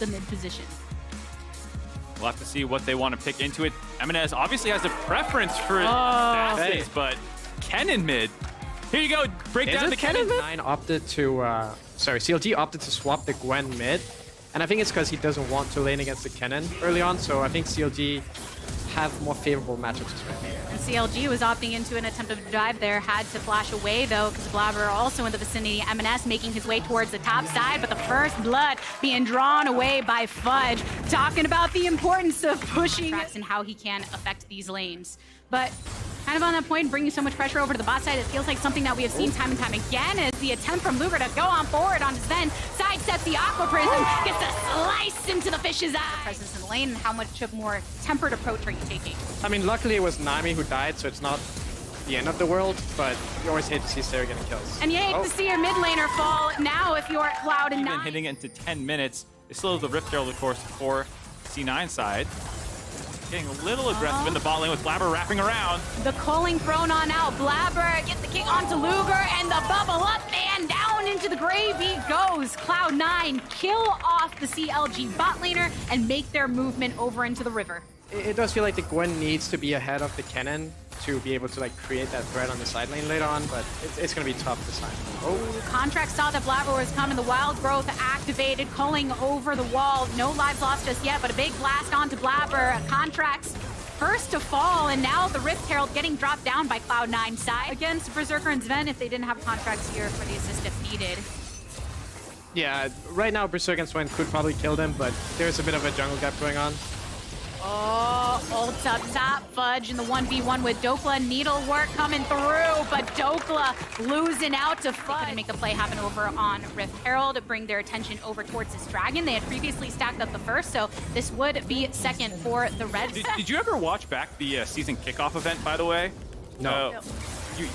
the mid position. We'll have to see what they want to pick into it. Eminez obviously has a preference for assassins, but Kennen mid. Here you go, break down the Kennen mid. Cloud9 opted to, CLG opted to swap the Gwen mid. And I think it's because he doesn't want to lane against the Kennen early on, so I think CLG have more favorable matchups as well. And CLG was opting into an attempt to dive there, had to flash away though, because Blabber also in the vicinity. M&S making his way towards the top side, but the first blood being drawn away by Fudge, talking about the importance of pushing and how he can affect these lanes. But kind of on that point, bringing so much pressure over to the bot side, it feels like something that we have seen time and time again is the attempt from Luger to go on forward on Sven, sidesteps the Aqua Prism, gets a slice into the fish's eye. Presence in the lane, and how much of more tempered approach are you taking? I mean, luckily it was Nami who died, so it's not the end of the world, but you always hate to see Sarah getting kills. And you hate to see your mid laner fall now if you're at Cloud9. Even hitting it into 10 minutes. They still have the Rift Herald, of course, for C9 side. Getting a little aggressive in the bot lane with Blabber wrapping around. The culling thrown on out. Blabber gets the kick onto Luger, and the bubble up and down into the grave he goes. Cloud9 kill off the CLG bot laner and make their movement over into the river. It does feel like the Gwen needs to be ahead of the Kennen to be able to like create that threat on the side lane later on, but it's going to be tough this time. Oh, Contract saw that Blabber was coming. The Wild Growth activated, culling over the wall. No lives lost just yet, but a big blast onto Blabber. Contract's first to fall, and now the Rift Herald getting dropped down by Cloud9 side against Berserker and Sven if they didn't have Contracts here for the assist if needed. Yeah, right now Berserker and Sven could probably kill them, but there's a bit of a jungle gap going on. Oh, ult up top, Fudge in the 1v1 with Dokla. Needlework coming through, but Dokla losing out to Fudge. They couldn't make the play happen over on Rift Herald, bring their attention over towards this dragon. They had previously stacked up the first, so this would be second for the Reds. Did you ever watch back the season kickoff event, by the way? No.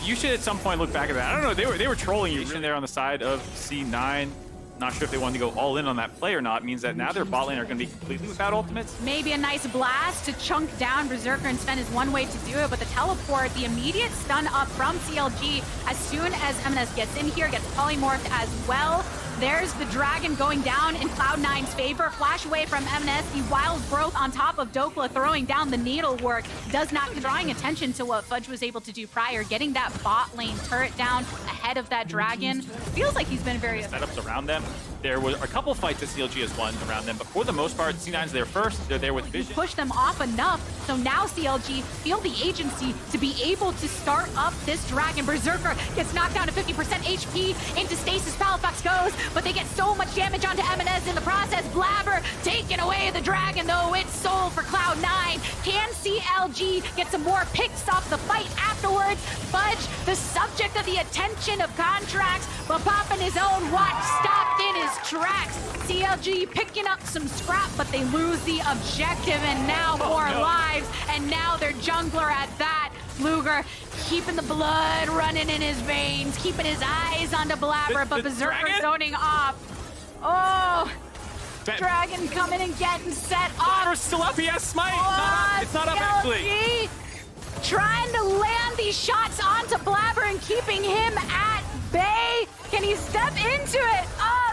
You should at some point look back at that. I don't know, they were trolling you there on the side of C9. Not sure if they wanted to go all in on that play or not. It means that now their bot lane are going to be completely without ultimates. Maybe a nice blast to chunk down Berserker and Sven is one way to do it, but the teleport, the immediate stun up from CLG as soon as M&S gets in here, gets polymorphed as well. There's the dragon going down in Cloud9's favor. Flash away from M&S. The Wild Growth on top of Dokla throwing down the needlework. Does not drawing attention to what Fudge was able to do prior. Getting that bot lane turret down ahead of that dragon. Feels like he's been very setups around them. There were a couple fights that CLG has won around them, but for the most part, C9's there first. They're there with vision. Push them off enough, so now CLG feel the agency to be able to start up this dragon. Berserker gets knocked down to 50% HP into stasis. Palafox goes, but they get so much damage onto M&S in the process. Blabber taking away the dragon, though it's soul for Cloud9. Can CLG get some more picks off the fight afterwards? Fudge, the subject of the attention of Contracts, but popping his own watch stopped in his tracks. CLG picking up some scrap, but they lose the objective, and now more lives, and now their jungler at that. Luger keeping the blood running in his veins, keeping his eyes onto Blabber, but Berserker zoning off. Oh, dragon coming and getting set off. Still up, he has smite. It's not up actually. Trying to land these shots onto Blabber and keeping him at bay. Can he step into it?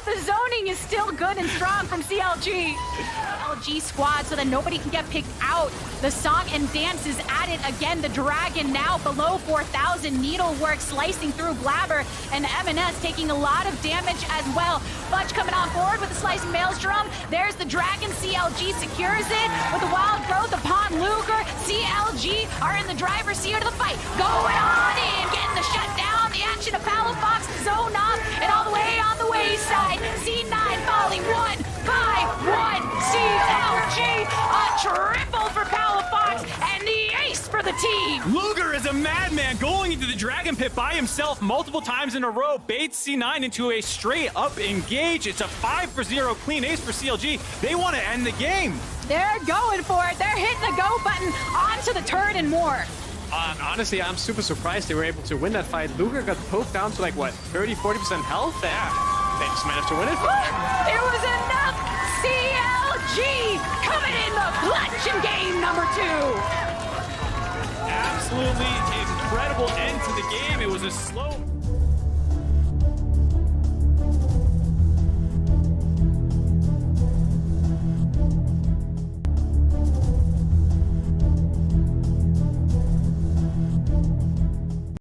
The zoning is still good and strong from CLG. CLG squad so that nobody can get picked out. The song and dance is at it again. The dragon now below 4,000. Needlework slicing through Blabber, and M&S taking a lot of damage as well. Fudge coming on board with the slicing maelstrom. There's the dragon. CLG secures it with the Wild Growth upon Luger. CLG are in the driver's seat of the fight. Going on in, getting the shutdown. The action of Palafox, zone off, and all the way on the wayside. C9 falling 1 by 1. CLG, a triple for Palafox, and the ace for the team. Luger is a madman going into the Dragon Pit by himself multiple times in a row. Baits C9 into a straight up engage. It's a 5-for-0 clean ace for CLG. They want to end the game. They're going for it. They're hitting the go button onto the turret and more. Honestly, I'm super surprised they were able to win that fight. Luger got poked down to like, what, 30-40% health? Yeah. They just managed to win it. It was enough! CLG coming in the clutch in game number 2. Absolutely incredible end to the game. It was a slow...